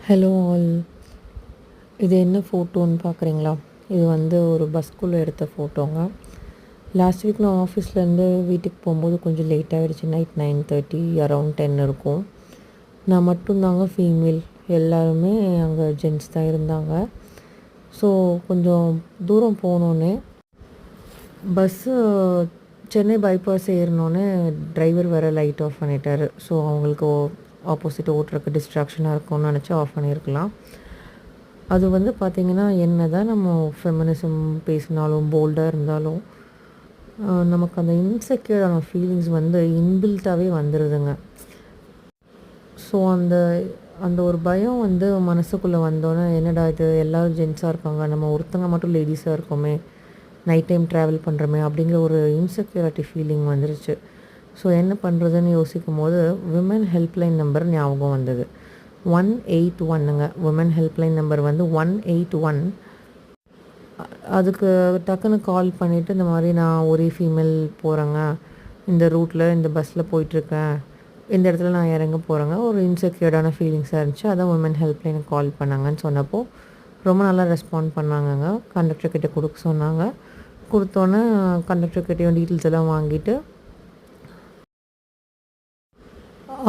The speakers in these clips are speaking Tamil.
Hello all. இது என்ன ஃபோட்டோன்னு பார்க்குறீங்களா? இது வந்து ஒரு பஸ்க்குள்ளே எடுத்த ஃபோட்டோங்க. லாஸ்ட் வீக் நான் ஆஃபீஸ்லேருந்து வீட்டுக்கு போகும்போது கொஞ்சம் லேட் ஆகிடுச்சு. நைட் 9:30 அரவுண்ட் 10 இருக்கும். நான் மட்டும்தாங்க ஃபீமேல். எல்லாருமே அங்கே ஜென்ட்ஸ் தான் இருந்தாங்க. ஸோ கொஞ்சம் தூரம் போனோன்னே பஸ்ஸு சென்னை பைபாஸ் ஏறினோன்னே டிரைவர் வேறு லைட் ஆஃப் பண்ணிட்டார். ஸோ அவங்களுக்கு ஆப்போசிட் ஓட்டுறக்கு டிஸ்ட்ராக்ஷனாக இருக்கும்னு நினச்சி ஆஃப் பண்ணியிருக்கலாம். அது வந்து பார்த்திங்கன்னா, என்ன தான் நம்ம ஃபெமினிசம் பேசினாலும் போல்டாக இருந்தாலும் நமக்கு அந்த இன்செக்யூரான ஃபீலிங்ஸ் வந்து இன்பில்ட்டாகவே வந்துடுதுங்க. ஸோ அந்த அந்த ஒரு பயம் வந்து மனசுக்குள்ளே வந்தோன்னே, என்னடா இது எல்லோரும் ஜென்ஸாக இருக்காங்க, நம்ம ஒருத்தங்க மட்டும் லேடிஸாக இருக்கோமே, நைட் டைம் ட்ராவல் பண்ணுறோமே அப்படிங்கிற ஒரு இன்செக்யூரிட்டி ஃபீலிங் வந்துருச்சு. ஸோ என்ன பண்ணுறதுன்னு யோசிக்கும் போது விமன் ஹெல்ப்லைன் நம்பர் ஞாபகம் வந்தது. 181ங்க உமன் ஹெல்ப்லைன் நம்பர் வந்து 181. அதுக்கு டக்குன்னு கால் பண்ணிவிட்டு, இந்த மாதிரி நான் ஒரே ஃபீமேல் போகிறேங்க, இந்த ரூட்டில் இந்த பஸ்ஸில் போயிட்டுருக்கேன், இந்த இடத்துல நான் இறங்க போகிறேங்க, ஒரு இன்செக்யூர்டான ஃபீலிங்ஸாக இருந்துச்சு, அதான் உமன் ஹெல்ப்லைனுக்கு கால் பண்ணாங்கன்னு சொன்னப்போ ரொம்ப நல்லா ரெஸ்பாண்ட் பண்ணாங்கங்க. கண்டக்டர்கிட்ட கொடுக்க சொன்னாங்க. கொடுத்தோன்னே கண்டக்டர்கிட்டையும் டீட்டெயில்ஸ் எல்லாம் வாங்கிட்டு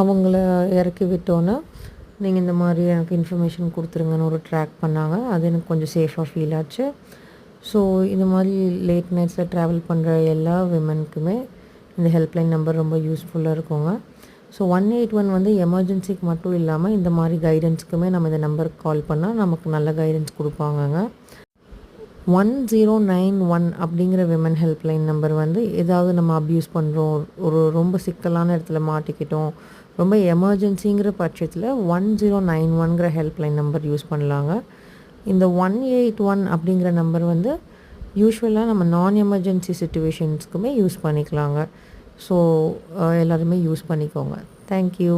அவங்கள இறக்கி விட்டோன்னே, நீங்கள் இந்த மாதிரி எனக்கு இன்ஃபர்மேஷன் கொடுத்துருங்கன்னு ஒரு ட்ராக் பண்ணாங்க. அது எனக்கு கொஞ்சம் சேஃபாக ஃபீல் ஆச்சு. ஸோ இந்த மாதிரி லேட் நைட்ஸில் ட்ராவல் பண்ணுற எல்லா விமனுக்குமே இந்த ஹெல்ப்லைன் நம்பர் ரொம்ப யூஸ்ஃபுல்லாக இருக்குங்க. ஸோ 181 வந்து எமர்ஜென்சிக்கு மட்டும் இல்லாமல் இந்த மாதிரி கைடன்ஸுக்குமே நம்ம இந்த நம்பருக்கு கால் பண்ணால் நமக்கு நல்ல கைடன்ஸ் கொடுப்பாங்கங்க. 1091 அப்படிங்கிற விமன் ஹெல்ப்லைன் நம்பர் வந்து ஏதாவது நம்ம அப்யூஸ் பண்ணுறோம், ஒரு ரொம்ப சிக்கலான இடத்துல மாட்டிக்கிட்டோம், ரொம்ப எமர்ஜென்சிங்கிற பட்சத்தில் 1091ங்கிற ஹெல்ப்லைன் நம்பர் யூஸ் பண்ணலாங்க. இந்த 181 அப்படிங்கிற நம்பர் வந்து யூஸ்வலாக நம்ம நான் எமர்ஜென்சி சிச்சுவேஷன்ஸ்க்குமே யூஸ் பண்ணிக்கலாங்க. ஸோ எல்லாருமே யூஸ் பண்ணிக்கோங்க. தேங்க்யூ.